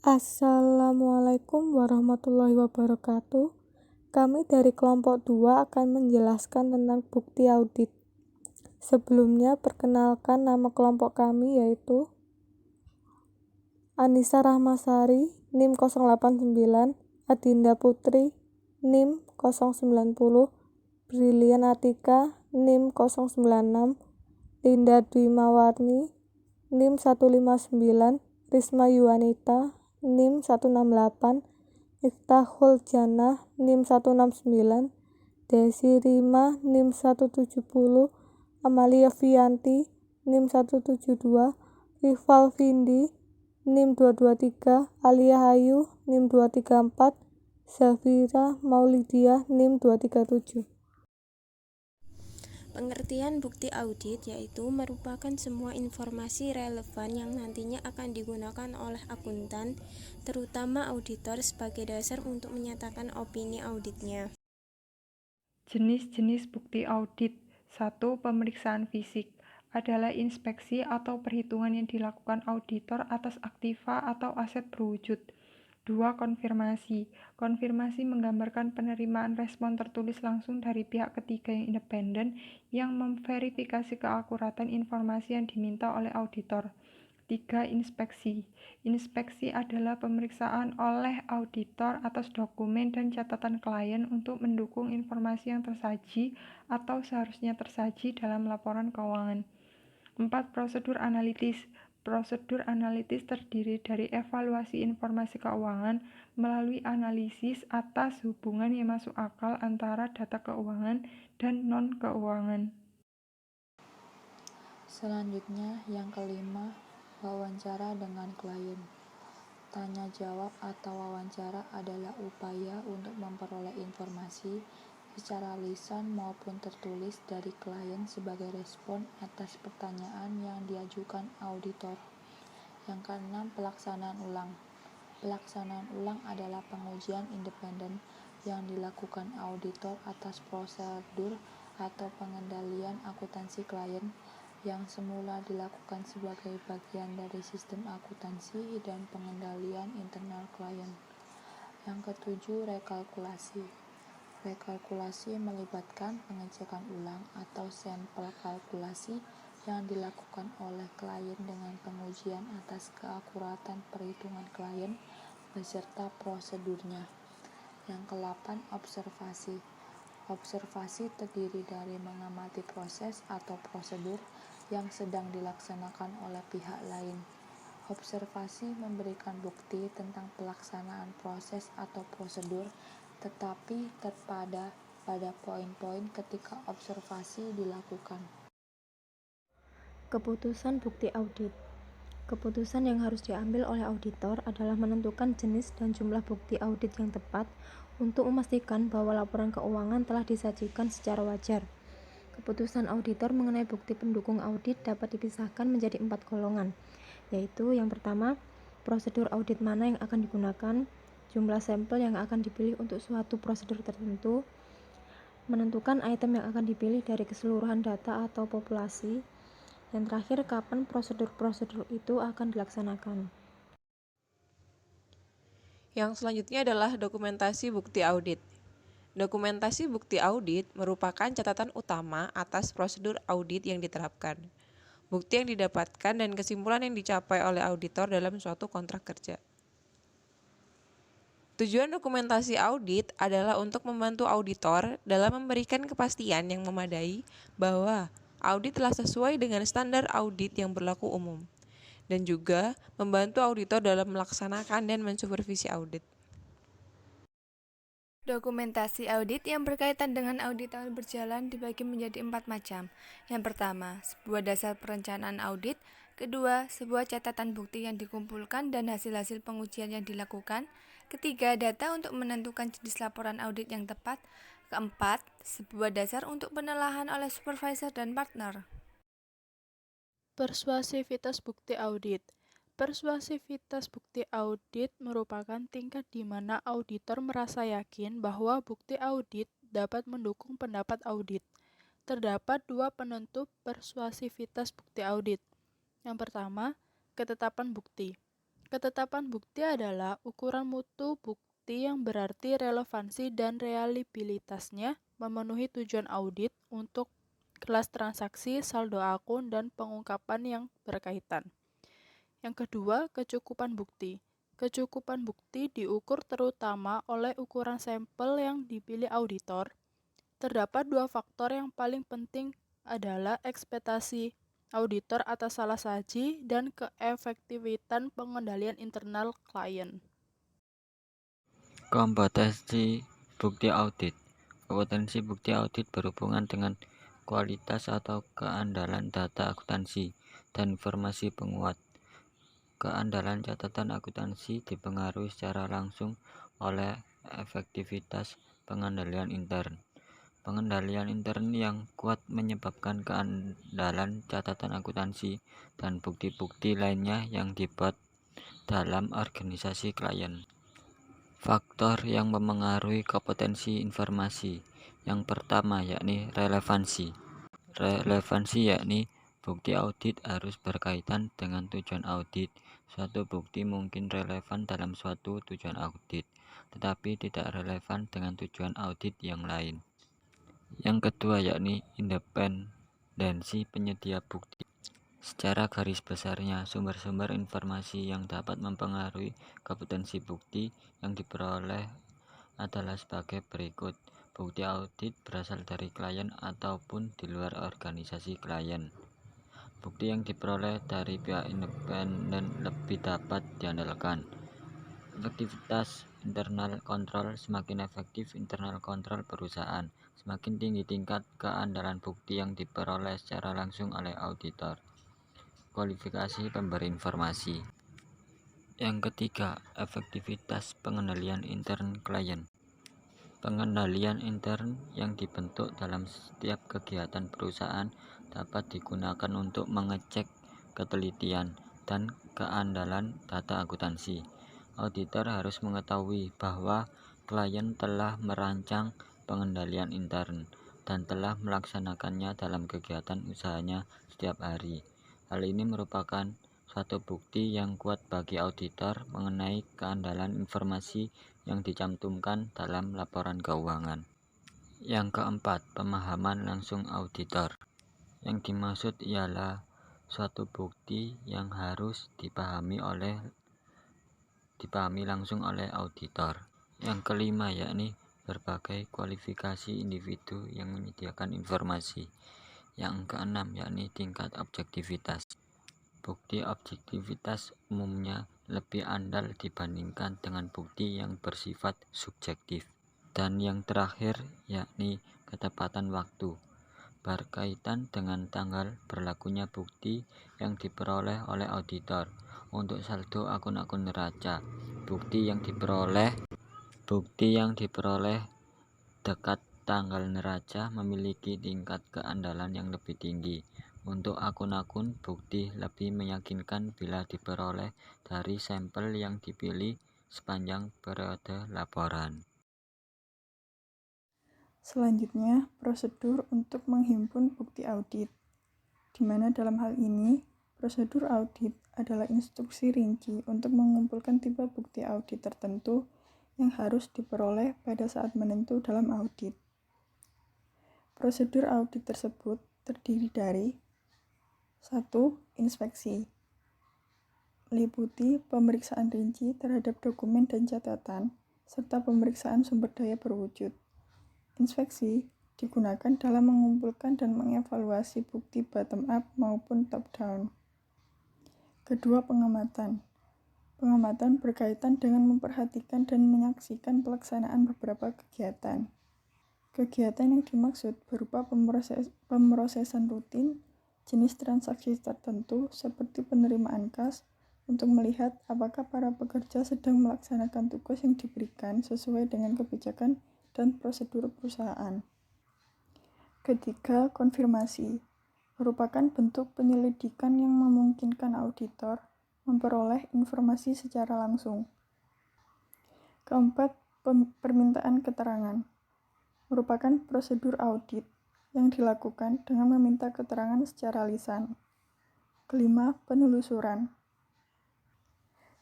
Assalamualaikum warahmatullahi wabarakatuh. Kami dari kelompok 2 akan menjelaskan tentang bukti audit. Sebelumnya, perkenalkan nama kelompok kami yaitu Anissa Rahmasari, NIM 089, Adinda Putri, NIM 090, Brilian Atika, NIM 096, Linda Dwi Mawarni, NIM 159, Risma Yuwanita, NIM 168, Miftahul Jannah, NIM 169, Desi Rima, NIM 170, Amalia Fianti, NIM 172, Rival Vindi, NIM 223, Alia Hayu, NIM 234, Zafira Maulidia, NIM 237. Pengertian bukti audit yaitu merupakan semua informasi relevan yang nantinya akan digunakan oleh akuntan, terutama auditor, sebagai dasar untuk menyatakan opini auditnya. Jenis-jenis bukti audit. 1. Pemeriksaan fisik adalah inspeksi atau perhitungan yang dilakukan auditor atas aktiva atau aset berwujud. 2. Konfirmasi. Konfirmasi menggambarkan penerimaan respon tertulis langsung dari pihak ketiga yang independen yang memverifikasi keakuratan informasi yang diminta oleh auditor. 3. Inspeksi. Inspeksi adalah pemeriksaan oleh auditor atas dokumen dan catatan klien untuk mendukung informasi yang tersaji atau seharusnya tersaji dalam laporan keuangan. 4. Prosedur analitis. Prosedur analitis terdiri dari evaluasi informasi keuangan melalui analisis atas hubungan yang masuk akal antara data keuangan dan non-keuangan. Selanjutnya, yang kelima, wawancara dengan klien. Tanya jawab atau wawancara adalah upaya untuk memperoleh informasi secara lisan maupun tertulis dari klien sebagai respon atas pertanyaan yang diajukan auditor. Yang keenam, pelaksanaan ulang. Pelaksanaan ulang adalah pengujian independen yang dilakukan auditor atas prosedur atau pengendalian akuntansi klien yang semula dilakukan sebagai bagian dari sistem akuntansi dan pengendalian internal klien. Yang ketujuh, rekalkulasi. Rekalkulasi melibatkan pengecekan ulang atau sampel kalkulasi yang dilakukan oleh klien dengan pengujian atas keakuratan perhitungan klien beserta prosedurnya. Yang ke-8, observasi. Observasi terdiri dari mengamati proses atau prosedur yang sedang dilaksanakan oleh pihak lain. Observasi memberikan bukti tentang pelaksanaan proses atau prosedur, tetapi terpada pada poin-poin ketika observasi dilakukan. Keputusan bukti audit. Keputusan yang harus diambil oleh auditor adalah menentukan jenis dan jumlah bukti audit yang tepat untuk memastikan bahwa laporan keuangan telah disajikan secara wajar. Keputusan auditor mengenai bukti pendukung audit dapat dipisahkan menjadi 4 golongan, yaitu yang pertama, prosedur audit mana yang akan digunakan, jumlah sampel yang akan dipilih untuk suatu prosedur tertentu, menentukan item yang akan dipilih dari keseluruhan data atau populasi, yang terakhir, kapan prosedur-prosedur itu akan dilaksanakan. Yang selanjutnya adalah dokumentasi bukti audit. Dokumentasi bukti audit merupakan catatan utama atas prosedur audit yang diterapkan, bukti yang didapatkan, dan kesimpulan yang dicapai oleh auditor dalam suatu kontrak kerja. Tujuan dokumentasi audit adalah untuk membantu auditor dalam memberikan kepastian yang memadai bahwa audit telah sesuai dengan standar audit yang berlaku umum, dan juga membantu auditor dalam melaksanakan dan mensupervisi audit. Dokumentasi audit yang berkaitan dengan audit tahun berjalan dibagi menjadi 4 macam. Yang pertama, sebuah dasar perencanaan audit. Kedua, sebuah catatan bukti yang dikumpulkan dan hasil-hasil pengujian yang dilakukan. Ketiga, data untuk menentukan jenis laporan audit yang tepat. Keempat, sebuah dasar untuk penelaahan oleh supervisor dan partner. Persuasivitas bukti audit. Persuasivitas bukti audit merupakan tingkat di mana auditor merasa yakin bahwa bukti audit dapat mendukung pendapat audit. Terdapat 2 penentu persuasivitas bukti audit. Yang pertama, ketetapan bukti. Ketetapan bukti adalah ukuran mutu bukti yang berarti relevansi dan reliabilitasnya memenuhi tujuan audit untuk kelas transaksi, saldo akun, dan pengungkapan yang berkaitan. Yang kedua, kecukupan bukti. Kecukupan bukti diukur terutama oleh ukuran sampel yang dipilih auditor. Terdapat dua faktor yang paling penting adalah ekspektasi auditor atas salah saji dan keefektifan pengendalian internal klien. Kompetensi bukti audit. Kompetensi bukti audit berhubungan dengan kualitas atau keandalan data akuntansi dan informasi penguat. Keandalan catatan akuntansi dipengaruhi secara langsung oleh efektivitas pengendalian intern. Pengendalian intern yang kuat menyebabkan keandalan catatan akuntansi dan bukti-bukti lainnya yang dibuat dalam organisasi klien. Faktor yang memengaruhi kompetensi informasi. Yang pertama yakni relevansi. Relevansi yakni bukti audit harus berkaitan dengan tujuan audit. Suatu bukti mungkin relevan dalam suatu tujuan audit, tetapi tidak relevan dengan tujuan audit yang lain. Yang kedua yakni independensi penyedia bukti. Secara garis besarnya, sumber-sumber informasi yang dapat mempengaruhi kompetensi bukti yang diperoleh adalah sebagai berikut. Bukti audit berasal dari klien ataupun di luar organisasi klien. Bukti yang diperoleh dari pihak independen lebih dapat diandalkan. Efektivitas internal kontrol. Semakin efektif internal kontrol perusahaan, semakin tinggi tingkat keandalan bukti yang diperoleh secara langsung oleh auditor. Kualifikasi pemberi informasi. Yang ketiga, efektivitas pengendalian intern klien. Pengendalian intern yang dibentuk dalam setiap kegiatan perusahaan dapat digunakan untuk mengecek ketelitian dan keandalan data akuntansi. Auditor harus mengetahui bahwa klien telah merancang pengendalian intern dan telah melaksanakannya dalam kegiatan usahanya setiap hari. Hal ini merupakan suatu bukti yang kuat bagi auditor mengenai keandalan informasi yang dicantumkan dalam laporan keuangan. Yang keempat, pemahaman langsung auditor. Yang dimaksud ialah suatu bukti yang harus dipahami langsung oleh auditor. Yang kelima yakni berbagai kualifikasi individu yang menyediakan informasi. Yang keenam yakni tingkat objektivitas. Bukti objektivitas umumnya lebih andal dibandingkan dengan bukti yang bersifat subjektif. Dan yang terakhir yakni ketepatan waktu, berkaitan dengan tanggal berlakunya bukti yang diperoleh oleh auditor untuk saldo akun-akun neraca. Bukti yang diperoleh dekat tanggal neraca memiliki tingkat keandalan yang lebih tinggi. Untuk akun-akun, bukti lebih meyakinkan bila diperoleh dari sampel yang dipilih sepanjang periode laporan. Selanjutnya, prosedur untuk menghimpun bukti audit, di mana dalam hal ini, prosedur audit adalah instruksi rinci untuk mengumpulkan tipe bukti audit tertentu yang harus diperoleh pada saat menentu dalam audit. Prosedur audit tersebut terdiri dari 1. Inspeksi, meliputi pemeriksaan rinci terhadap dokumen dan catatan, serta pemeriksaan sumber daya berwujud. Inspeksi digunakan dalam mengumpulkan dan mengevaluasi bukti bottom up maupun top down. Kedua, pengamatan. Pengamatan berkaitan dengan memperhatikan dan menyaksikan pelaksanaan beberapa kegiatan. Kegiatan yang dimaksud berupa pemrosesan rutin, jenis transaksi tertentu seperti penerimaan kas, untuk melihat apakah para pekerja sedang melaksanakan tugas yang diberikan sesuai dengan kebijakan dan prosedur perusahaan. Ketiga, konfirmasi merupakan bentuk penyelidikan yang memungkinkan auditor memperoleh informasi secara langsung. Keempat, permintaan keterangan merupakan prosedur audit yang dilakukan dengan meminta keterangan secara lisan. Kelima, penelusuran.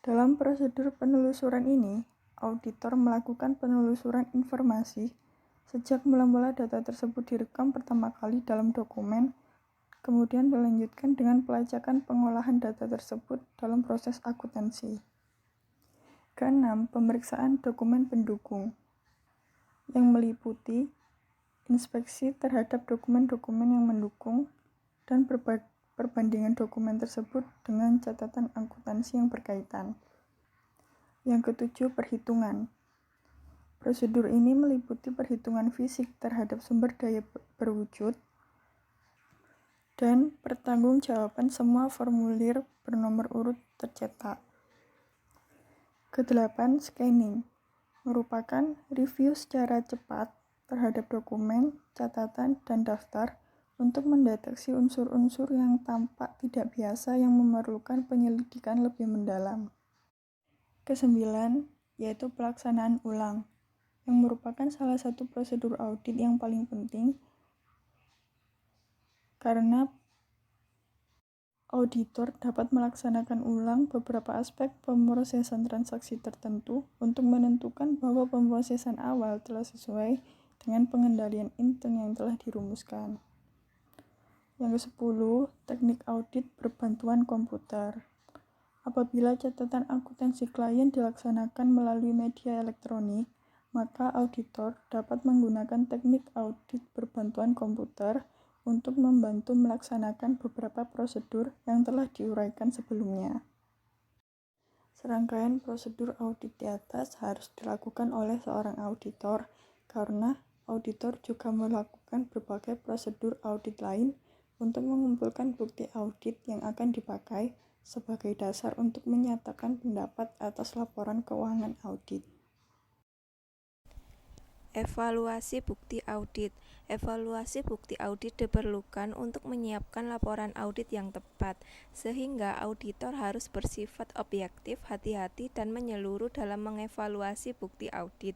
Dalam prosedur penelusuran ini, auditor melakukan penelusuran informasi sejak mula-mula data tersebut direkam pertama kali dalam dokumen, kemudian dilanjutkan dengan pelacakan pengolahan data tersebut dalam proses akuntansi. Keenam, pemeriksaan dokumen pendukung yang meliputi inspeksi terhadap dokumen-dokumen yang mendukung dan perbandingan dokumen tersebut dengan catatan akuntansi yang berkaitan. Yang ketujuh, perhitungan. Prosedur ini meliputi perhitungan fisik terhadap sumber daya berwujud dan pertanggungjawaban semua formulir bernomor urut tercetak. Kedelapan, scanning. Merupakan review secara cepat terhadap dokumen, catatan, dan daftar untuk mendeteksi unsur-unsur yang tampak tidak biasa yang memerlukan penyelidikan lebih mendalam. Kesembilan, yaitu pelaksanaan ulang, yang merupakan salah satu prosedur audit yang paling penting karena auditor dapat melaksanakan ulang beberapa aspek pemrosesan transaksi tertentu untuk menentukan bahwa pemrosesan awal telah sesuai dengan pengendalian intern yang telah dirumuskan. Yang ke-10, teknik audit berbantuan komputer. Apabila catatan akuntansi klien dilaksanakan melalui media elektronik, maka auditor dapat menggunakan teknik audit berbantuan komputer untuk membantu melaksanakan beberapa prosedur yang telah diuraikan sebelumnya. Serangkaian prosedur audit di atas harus dilakukan oleh seorang auditor karena auditor juga melakukan berbagai prosedur audit lain untuk mengumpulkan bukti audit yang akan dipakai sebagai dasar untuk menyatakan pendapat atas laporan keuangan audit. Evaluasi bukti audit. Evaluasi bukti audit diperlukan untuk menyiapkan laporan audit yang tepat, sehingga auditor harus bersifat objektif, hati-hati, dan menyeluruh dalam mengevaluasi bukti audit.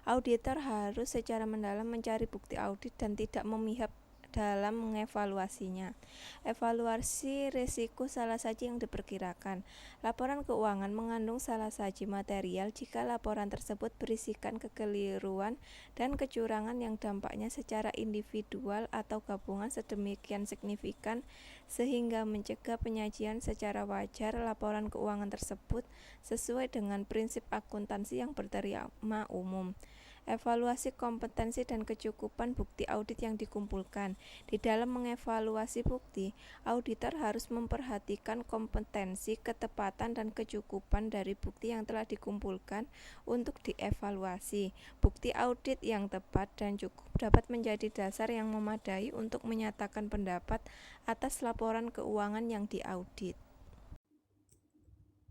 Auditor harus secara mendalam mencari bukti audit dan tidak memihak dalam mengevaluasinya. Evaluasi risiko salah saji yang diperkirakan. Laporan keuangan mengandung salah saji material jika laporan tersebut berisikan kekeliruan dan kecurangan yang dampaknya secara individual atau gabungan sedemikian signifikan sehingga mencegah penyajian secara wajar laporan keuangan tersebut sesuai dengan prinsip akuntansi yang berterima umum. Evaluasi kompetensi dan kecukupan bukti audit yang dikumpulkan. Di dalam mengevaluasi bukti, auditor harus memperhatikan kompetensi, ketepatan, dan kecukupan dari bukti yang telah dikumpulkan untuk dievaluasi. Bukti audit yang tepat dan cukup dapat menjadi dasar yang memadai untuk menyatakan pendapat atas laporan keuangan yang diaudit.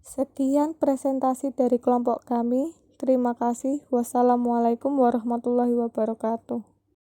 Sekian presentasi dari kelompok kami. Terima kasih. Wassalamualaikum warahmatullahi wabarakatuh.